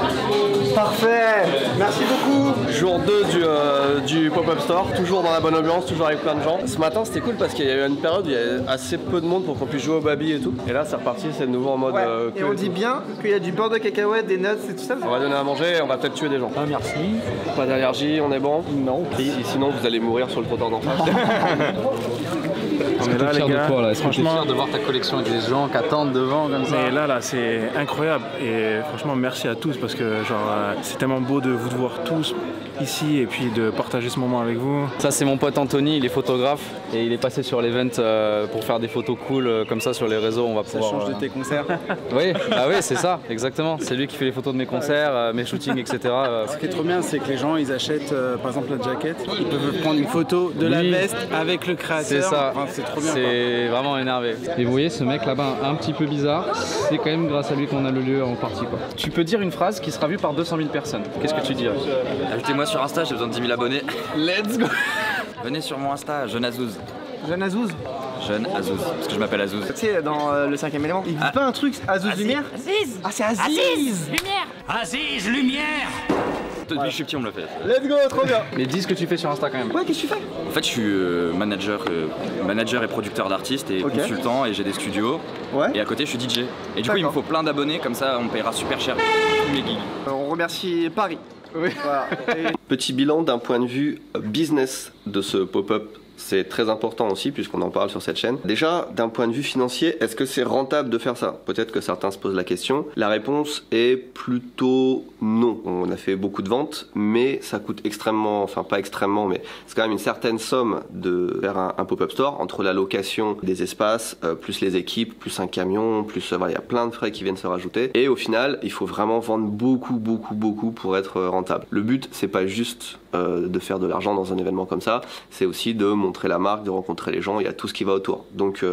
Parfait. Merci beaucoup. Jour 2 du pop-up store, toujours dans la bonne ambiance, toujours avec plein de gens. Ce matin, c'était cool parce qu'il y a eu une période où il y avait assez peu de monde pour qu'on puisse jouer au baby et tout. Et là, c'est reparti, c'est de nouveau en mode. Et on dit bien qu'il y a du beurre de cacahuète, des nuts et tout ça. On va donner à manger et on va peut-être tuer des gens. Ah, merci. Pas d'allergie, on est bon? Non. Sinon, vous allez mourir sur le trottoir d'en face. On est là, les gars. Est-ce que tu es fier de voir ta collection avec des gens qui attendent devant comme ça? Mais là, c'est incroyable. Et franchement, merci à tous parce que c'est tellement beau de vous voir tous ici et puis de partager ce moment avec vous. Ça, c'est mon pote Anthony, il est photographe et il est passé sur l'event pour faire des photos cool comme ça sur les réseaux. On va pouvoir. Ça change de tes concerts. Oui, c'est ça, exactement. C'est lui qui fait les photos de mes concerts, mes shootings, etc. Ce qui est trop bien, c'est que les gens, ils achètent par exemple la jaquette, ils peuvent prendre une photo de la veste avec le créateur. C'est ça. Enfin, c'est trop bien. C'est vraiment énervé. Et vous voyez, ce mec là-bas, un petit peu bizarre, c'est quand même grâce à lui qu'on a le lieu en partie, quoi. Tu peux dire une phrase qui sera vue par 200 000 personnes. Qu'est-ce que tu dirais? Ajoutez-moi sur Insta, j'ai besoin de 10 000 abonnés. Let's go. Venez sur mon Insta, Jeune Azouz. Jeune Azouz. Jeune Azouz, parce que je m'appelle Azouz. Tu sais, dans le 5ème élément, il dit pas un truc, Azouz Lumière? Aziz. Ah, c'est Aziz. Aziz Lumière. Aziz Lumière. Depuis que je suis petit, on me l'a fait. Let's go, trop bien. Mais dis ce que tu fais sur Insta quand même. Ouais, qu'est-ce que tu fais? En fait, je suis manager et producteur d'artistes et consultant et j'ai des studios. Ouais. Et à côté, je suis DJ. Et du coup, il me faut plein d'abonnés, comme ça, on paiera super cher tous mes gigs. On remercie Paris. Oui. Voilà. Petit bilan d'un point de vue business de ce pop-up. C'est très important aussi puisqu'on en parle sur cette chaîne. Déjà, d'un point de vue financier, est-ce que c'est rentable de faire ça? Peut-être que certains se posent la question. La réponse est plutôt non. On a fait beaucoup de ventes, mais ça coûte extrêmement, enfin pas extrêmement, mais c'est quand même une certaine somme de faire un pop-up store entre la location des espaces, plus les équipes, plus un camion, plus voilà, il y a plein de frais qui viennent se rajouter. Et au final, il faut vraiment vendre beaucoup pour être rentable. Le but, c'est pas juste de faire de l'argent dans un événement comme ça, c'est aussi de montrer la marque, de rencontrer les gens, il y a tout ce qui va autour. Donc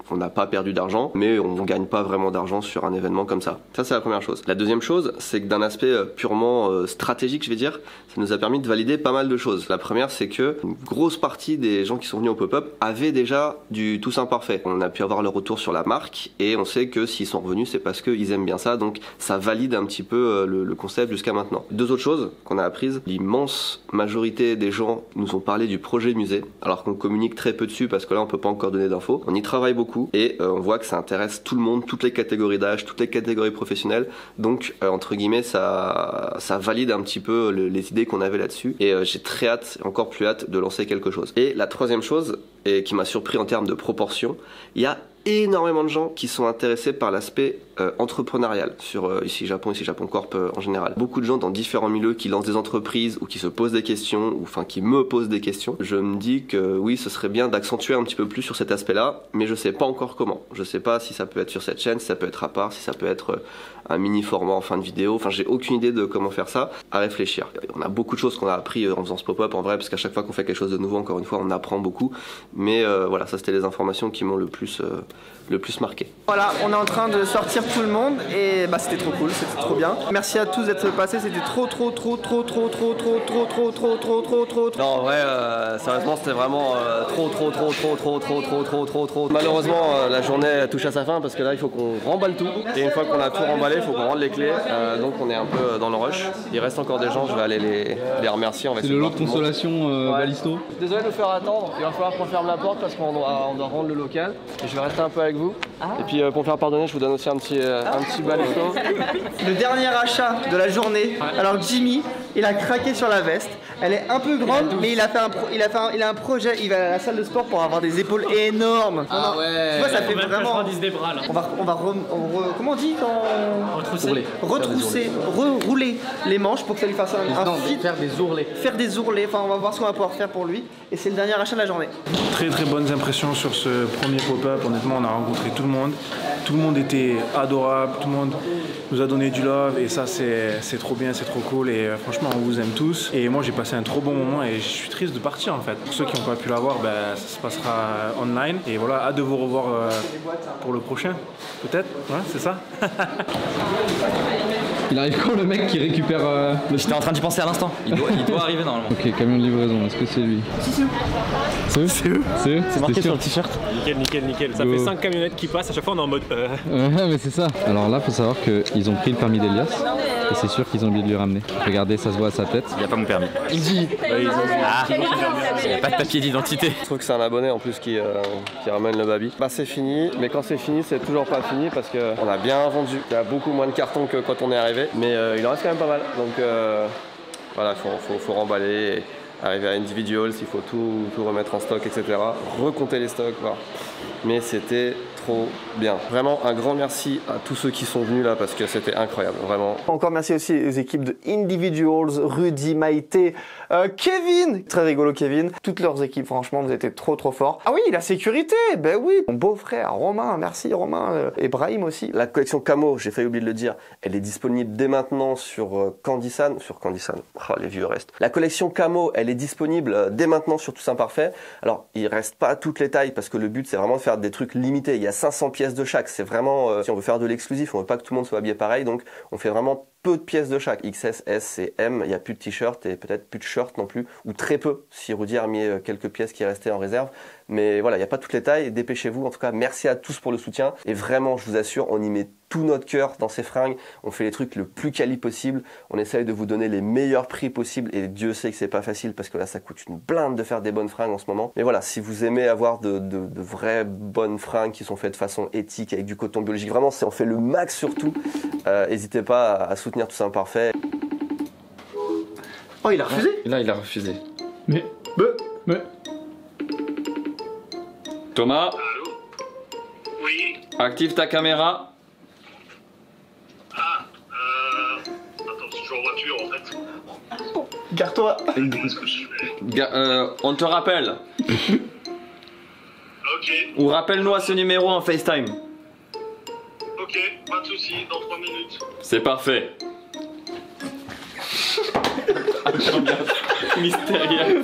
on n'a pas perdu d'argent, mais on ne gagne pas vraiment d'argent sur un événement comme ça. Ça, c'est la première chose. La deuxième chose, c'est que d'un aspect purement stratégique, je vais dire, ça nous a permis de valider pas mal de choses. La première, c'est que une grosse partie des gens qui sont venus au pop-up avaient déjà du Toussaint Parfait. On a pu avoir leur retour sur la marque et on sait que s'ils sont revenus, c'est parce qu'ils aiment bien ça, donc ça valide un petit peu le concept jusqu'à maintenant. Deux autres choses qu'on a apprises, l'immense majorité des gens nous ont parlé du projet musée, alors qu'on communique très peu dessus parce que là on peut pas encore donner d'infos. On y travaille beaucoup et on voit que ça intéresse tout le monde, toutes les catégories d'âge, toutes les catégories professionnelles. Donc entre guillemets ça valide un petit peu les idées qu'on avait là-dessus. Et j'ai très hâte, encore plus hâte de lancer quelque chose. Et la troisième chose, et qui m'a surpris en termes de proportion, il y a énormément de gens qui sont intéressés par l'aspect entrepreneurial sur Ici Japon Corp en général. Beaucoup de gens dans différents milieux qui lancent des entreprises ou qui se posent des questions, ou enfin qui me posent des questions. Je me dis que oui, ce serait bien d'accentuer un petit peu plus sur cet aspect-là, mais je sais pas encore comment. Je sais pas si ça peut être sur cette chaîne, si ça peut être à part, si ça peut être un mini format en fin de vidéo. Enfin, j'ai aucune idée de comment faire ça. À réfléchir. On a beaucoup de choses qu'on a appris en faisant ce pop-up en vrai, parce qu'à chaque fois qu'on fait quelque chose de nouveau, encore une fois, on apprend beaucoup. Mais voilà, ça c'était les informations qui m'ont le plus marqué. Voilà, on est en train de sortir tout le monde et bah c'était trop cool, c'était trop bien. Merci à tous d'être passés, c'était trop. Non, en vrai, sérieusement, c'était vraiment trop. Malheureusement, la journée touche à sa fin parce que là, il faut qu'on remballe tout. Et une fois qu'on a tout remballé, il faut qu'on rende les clés. Donc on est un peu dans le rush. Il reste encore des gens, je vais aller les remercier. C'est le lot de consolation Balisto. Désolé de nous faire attendre, il va falloir qu'on ferme la porte parce qu'on doit rendre le local. Et je vais rester un peu avec vous. Et puis pour me faire pardonner, je vous donne aussi un petit Balisto. Le dernier achat de la journée. Alors Jimmy, il a craqué sur la veste. Elle est un peu grande, mais il a un projet. Il va à la salle de sport pour avoir des épaules énormes. Ah ouais. Tu vois, ça fait vraiment. Des bras là. Comment on dit quand rerouler les manches pour que ça lui fasse un fit. Faire des ourlets. Faire des ourlets. Enfin, on va voir ce qu'on va pouvoir faire pour lui. Et c'est le dernier achat de la journée. Très bonnes impressions sur ce premier pop-up. Honnêtement, on a rencontré tout le monde. Tout le monde était adorable. Tout le monde nous a donné du love. Et ça, c'est trop bien, c'est trop cool. Et franchement, on vous aime tous. Et moi, j'ai passé un trop bon moment et je suis triste de partir en fait. Pour ceux qui n'ont pas pu l'avoir, ça se passera online. Et voilà, hâte de vous revoir pour le prochain. Peut-être, ouais, c'est ça. Il arrive quand le mec qui récupère le... J'étais en train d'y penser à l'instant. Il doit arriver normalement. Ok, camion de livraison, est-ce que c'est lui? C'est eux. C'est eux. C'est marqué sur le t-shirt. Nickel. Ça fait 5 camionnettes qui passent, à chaque fois on est en mode Ouais, mais c'est ça. Alors là, faut savoir qu'ils ont pris le permis d'Elias. Et c'est sûr qu'ils ont oublié de lui ramener. Regardez, ça se voit à sa tête. Il n'y a pas mon permis. Il dit. Il n'y a pas de papier d'identité. Je trouve que c'est un abonné en plus qui ramène le baby. Bah c'est fini, mais quand c'est fini, c'est toujours pas fini parce qu'on a bien vendu. Il y a beaucoup moins de cartons que quand on est arrivé, mais il en reste quand même pas mal. Donc voilà, faut remballer. Et arriver à individuals, il faut tout remettre en stock, etc. Recompter les stocks, voilà. Mais c'était trop bien. Vraiment un grand merci à tous ceux qui sont venus là parce que c'était incroyable, vraiment. Encore merci aussi aux équipes de Individuals, Rudy, Maïté, Kevin, très rigolo Kevin, toutes leurs équipes, franchement vous étiez trop forts. Ah oui, la sécurité, ben oui, mon beau-frère Romain, merci Romain, et Brahim aussi. La collection Camo, j'ai failli oublier de le dire, elle est disponible dès maintenant sur Candysan, oh les vieux restes. La collection Camo, elle est disponible dès maintenant sur Toussaint Parfait. Alors il reste pas toutes les tailles parce que le but c'est vraiment de faire des trucs limités, il y a 500 pièces de chaque, c'est vraiment, si on veut faire de l'exclusif, on veut pas que tout le monde soit habillé pareil, donc on fait vraiment peu de pièces de chaque, XS, S et M, il n'y a plus de t-shirt et peut-être plus de shirts non plus, ou très peu, si Rudy a remis quelques pièces qui restaient en réserve, mais voilà, il n'y a pas toutes les tailles, dépêchez-vous, en tout cas merci à tous pour le soutien, et vraiment je vous assure, on y met tout notre cœur dans ces fringues, on fait les trucs le plus quali possible, on essaye de vous donner les meilleurs prix possibles, et Dieu sait que c'est pas facile, parce que là ça coûte une blinde de faire des bonnes fringues en ce moment, mais voilà, si vous aimez avoir de vraies bonnes fringues qui sont faites de façon éthique, avec du coton biologique, vraiment on fait le max surtout, n'hésitez pas à soutenir Toussaint Parfait. Oh, il a refusé? Là, il a refusé. Mais... Thomas? Allô? Oui? Active ta caméra. Attends, je suis en voiture en fait. Gare-toi. Qu'est-ce que je fais? On te rappelle. Ok. Ou rappelle-nous à ce numéro en FaceTime. Ok, pas de soucis, dans 3 minutes. C'est parfait. Mystérieux.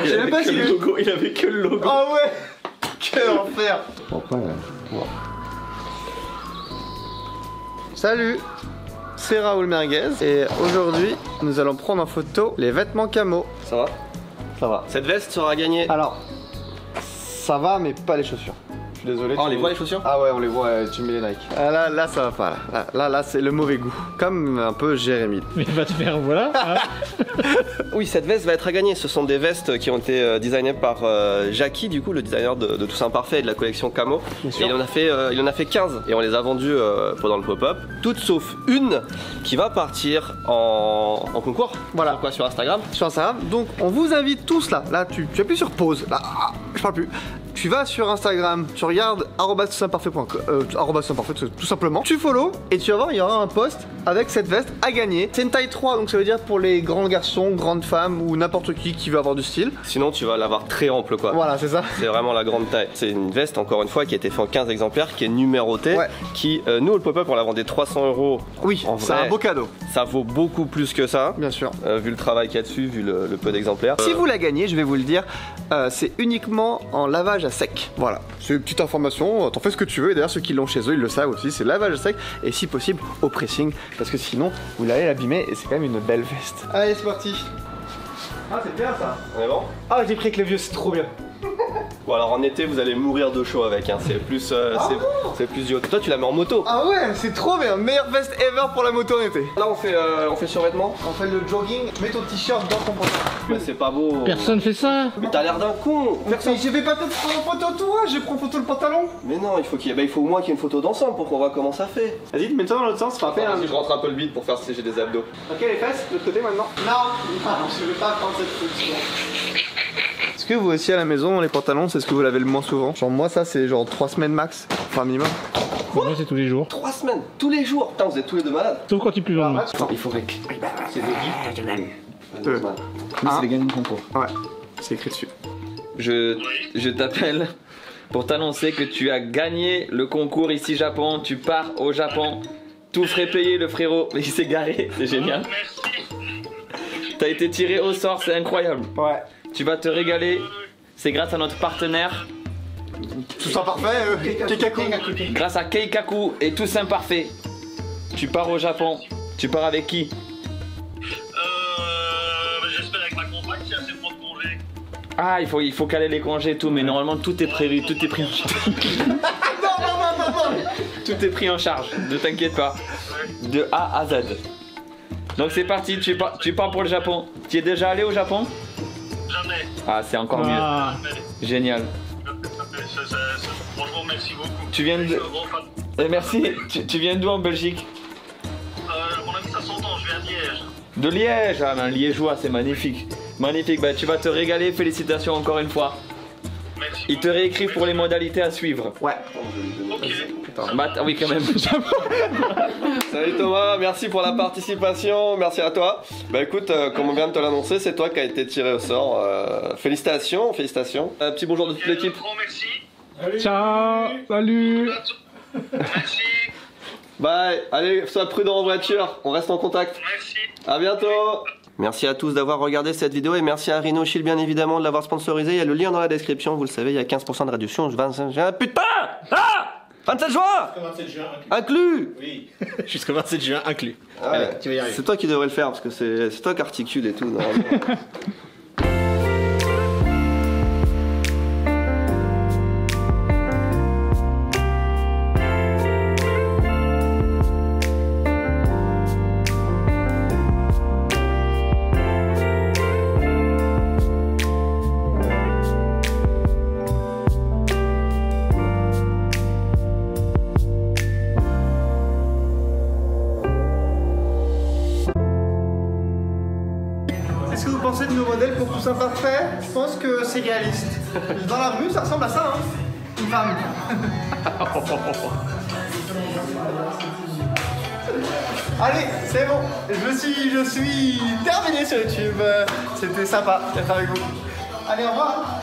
Je sais pas si le logo, il avait que le logo. Oh ouais. Quel enfer. Salut, c'est Raoul Merguez et aujourd'hui nous allons prendre en photo les vêtements camo. Ça va? Ça va. Cette veste sera gagnée. Alors, ça va mais pas les chaussures. suis désolé. Ah, on les voit les chaussures? Ah ouais, on les voit, tu mets les Nike. Ah, là ça va pas. Là c'est le mauvais goût. Comme un peu Jérémy. Mais va te faire, voilà. Oui, cette veste va être à gagner. Ce sont des vestes qui ont été designées par Jackie, du coup, le designer de Toussaint Parfait et de la collection Camo. Et il en a fait 15 et on les a vendues pendant le pop-up. Toutes sauf une qui va partir en concours. Voilà. Sur quoi? Sur Instagram. Sur Instagram. Donc on vous invite tous là. Là tu appuies sur pause. Là, je parle plus. Tu vas sur Instagram, tu regardes @toussaintparfait.com, @toussaintparfait tout simplement. Tu follow et tu vas voir, il y aura un post avec cette veste à gagner. C'est une taille 3, donc ça veut dire pour les grands garçons, grandes femmes ou n'importe qui veut avoir du style. Sinon tu vas l'avoir très ample quoi. Voilà, c'est ça. C'est vraiment la grande taille. C'est une veste encore une fois qui a été faite en 15 exemplaires, qui est numérotée, qui nous le pop-up on la vendait 300 €. Oui, c'est un beau cadeau. Ça vaut beaucoup plus que ça. Bien sûr. Vu le travail qu'il y a dessus, vu le peu d'exemplaires. Si vous la gagnez, je vais vous le dire, c'est uniquement en lavage à sec. Voilà, c'est une petite information, t'en fais ce que tu veux, et d'ailleurs ceux qui l'ont chez eux, ils le savent aussi, c'est lavage à sec, et si possible au pressing, parce que sinon, vous allez l'abîmer, et c'est quand même une belle veste. Allez, c'est parti. Ah, c'est bien ça. On est bon? Ah, j'ai pris avec les vieux, c'est trop bien. Bon alors en été vous allez mourir de chaud avec, hein. C'est plus c'est plus du haut. Toi tu la mets en moto. Ah ouais, c'est trop bien, meilleure veste ever pour la moto en été. Là on fait survêtement. On fait le jogging, mets ton t-shirt dans ton pantalon. Mais c'est pas beau. Personne fait ça. Mais t'as l'air d'un con. Personne. Je vais pas te prendre en photo toi, je prends photo le pantalon. Mais non, il faut au moins qu'il y ait une photo d'ensemble pour qu'on voit comment ça fait. Vas-y, mets-toi dans l'autre sens, c'est pas fait. Si je rentre un peu le bide pour faire si j'ai des abdos. Ok, les fesses, de l'autre côté maintenant. Non, je vais pas prendre cette photo. Est-ce que vous aussi à la maison, les pantalons, c'est ce que vous lavez le moins souvent? Genre moi ça c'est genre 3 semaines max, enfin minimum. Moi c'est tous les jours. 3 semaines, tous les jours. Putain, vous êtes tous les deux malades. Sauf quand il pleut. Attends, il faudrait que... C'est des c'est les gagnants de concours. Ouais, c'est écrit dessus. Je t'appelle pour t'annoncer que tu as gagné le concours ici Japon. Tu pars au Japon. Tout frais payé le frérot. Mais il s'est garé, c'est génial. T'as été tiré au sort, c'est incroyable. Ouais. Tu vas te régaler. C'est grâce à notre partenaire. Toussaint Parfait, Keikaku. Grâce à Keikaku et Toussaint Parfait. Tu pars au Japon. Tu pars avec qui? J'espère avec ma compagne si elle sait prendre congé. Ah, il faut caler les congés et tout, mais normalement tout est prévu, tout est pris en charge. Tout est pris en charge, ne t'inquiète pas. De A à Z. Donc c'est parti, tu pars pour le Japon. Tu es déjà allé au Japon? Jamais. Ah, c'est encore mieux. Génial. Franchement, merci beaucoup. Tu viens de... merci. Tu viens d'où en Belgique? Mon ami, ça s'entend, je viens de Liège. De Liège? Ah, mais un liégeois, c'est magnifique. Magnifique, bah tu vas te régaler, félicitations encore une fois. Merci. Ils te réécrivent pour les modalités à suivre. Ouais. Bah, oui, quand même. Salut Thomas, merci pour la participation, merci à toi. Bah écoute, comme on vient de te l'annoncer, c'est toi qui as été tiré au sort. Félicitations, félicitations. Un petit bonjour de toute l'équipe. Ciao, salut. Merci. Bye, allez, sois prudent en voiture, on reste en contact. Merci. À bientôt. Merci à tous d'avoir regardé cette vidéo et merci à Rhino Shield bien évidemment de l'avoir sponsorisé. Il y a le lien dans la description, vous le savez, il y a 15% de réduction. 25 juin. Putain! Ah! 27 juin! 27 juin inclus. Oui, jusqu'au 27 juin inclus. Ah ouais. Allez, tu vas y arriver. C'est toi qui devrais le faire parce que c'est toi qui articule et tout. Normalement. Qu'est-ce que vous pensez de nos modèles pour Toussaint Parfait? Je pense que c'est réaliste. Dans la rue, ça ressemble à ça, hein. Une femme. Allez, c'est bon. Je suis terminé sur YouTube. C'était sympa d'être avec vous. Allez, au revoir.